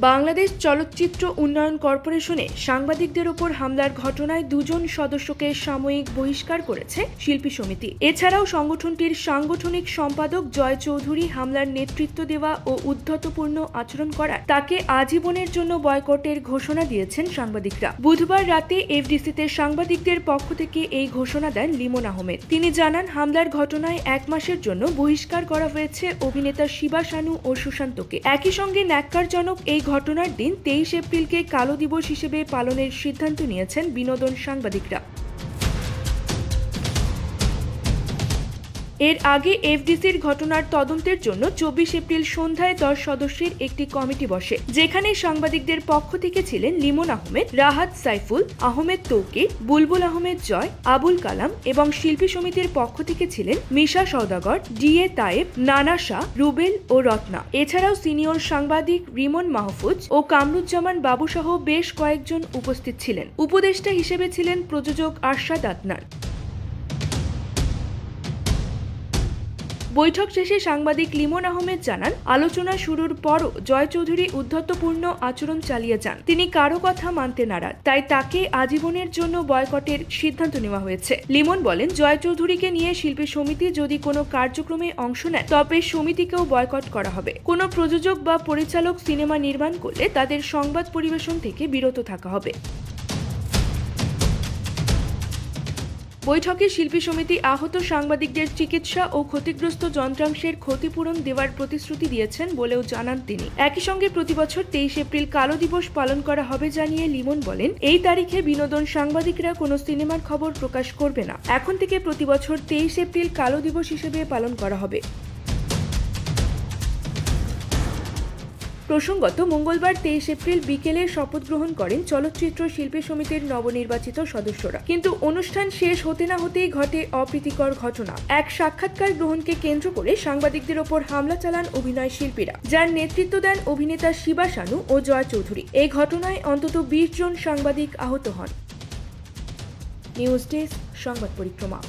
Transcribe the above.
বাংলাদেশ চলচ্চিত্র উন্নয়ন কর্পোরেশনে সাংবাদিকদের উপর হামলার ঘটনায় দুজন সদস্যকে সাময়িক বহিষ্কার করেছে শিল্পী সমিতি। এছাড়াও সংগঠনটির সাংগঠনিক সম্পাদক জয় চৌধুরী হামলার নেতৃত্ব দেওয়া ও উদ্ধতপূর্ণ আচরণ করায় তাকে আজীবনের জন্য বয়কটের ঘোষণা দিয়েছেন সাংবাদিকরা। বুধবার রাতে এফডিসিতে সাংবাদিকদের পক্ষ থেকে এই ঘোষণা দেন লিমন আহমেদ। তিনি জানান, হামলার ঘটনায় 1 মাসের জন্য বহিষ্কার করা হয়েছে অভিনেতা শিবা শানু ও সুশান্তকে। একই সঙ্গে ন্যাক্কারজনক এই ঘটনার দিন 23 এপ্রিলকে কালো দিবস হিসেবে পালনের সিদ্ধান্ত নিয়েছেন বিনোদন সাংবাদিকরা। এর আগে এফডিসির ঘটনার তদন্তের জন্য 24 এপ্রিল সন্ধ্যায় 10 সদস্যের একটি কমিটি বসে, যেখানে সাংবাদিকদের পক্ষ থেকে ছিলেন লিমন আহমেদ, রাহাত সাইফুল, আহমেদ তৌকির, বুলবুল আহমেদ জয়, আবুল কালাম এবং শিল্পী সমিতির পক্ষ থেকে ছিলেন মিশা সওদাগর, ডিএ তায়েব, নানা শাহ, রুবেল ও রত্না। এছাড়াও সিনিয়র সাংবাদিক রিমন মাহফুজ ও কামরুজ্জামান বাবু সহ বেশ কয়েকজন উপস্থিত ছিলেন। উপদেষ্টা হিসেবে ছিলেন প্রযোজক আরশাদ আদনান। বৈঠক শেষে সাংবাদিক লিমন আহমেদ জানান, আলোচনা শুরুর পরও জয় চৌধুরী উদ্ধতপূর্ণ আচরণ চালিয়ে যান। তিনি কারো কথা মানতে নারাজ, তাই তাকে আজীবনের জন্য বয়কটের সিদ্ধান্ত নেওয়া হয়েছে। লিমন বলেন, জয় চৌধুরীকে নিয়ে শিল্পী সমিতি যদি কোনো কার্যক্রমে অংশ নেয় তবে সমিতিকেও বয়কট করা হবে। কোনো প্রযোজক বা পরিচালক সিনেমা নির্মাণ করলে তাদের সংবাদ পরিবেশন থেকে বিরত থাকা হবে। বৈঠকে শিল্পী সমিতি আহত সাংবাদিকদের চিকিৎসা ও ক্ষতিগ্রস্ত যন্ত্রাংশের ক্ষতিপূরণ দেওয়ার প্রতিশ্রুতি দিয়েছেন বলেও জানান তিনি। একই সঙ্গে প্রতিবছর 23 এপ্রিল কালো দিবস পালন করা হবে জানিয়ে লিমন বলেন, এই তারিখে বিনোদন সাংবাদিকরা কোনো সিনেমার খবর প্রকাশ করবে না। এখন থেকে প্রতিবছর 23 এপ্রিল কালো দিবস হিসেবে পালন করা হবে। প্রসঙ্গত, মঙ্গলবার 23 এপ্রিল বিকেলে শপথ গ্রহণ করেন চলচ্চিত্র শিল্পী সমিতির নবনির্বাচিত সদস্যরা। কিন্তু অনুষ্ঠান শেষ হতে না হতেই ঘটে অপ্রীতিকর ঘটনা। এক সাক্ষাৎকার গ্রহণকে কেন্দ্র করে সাংবাদিকদের ওপর হামলা চালান অভিনয় শিল্পীরা, যার নেতৃত্ব দেন অভিনেতা শিবা শানু ও জয় চৌধুরী। এই ঘটনায় অন্তত 20 জন সাংবাদিক আহত হন। নিউজ ডেস্ক, সংবাদ পরিক্রমা।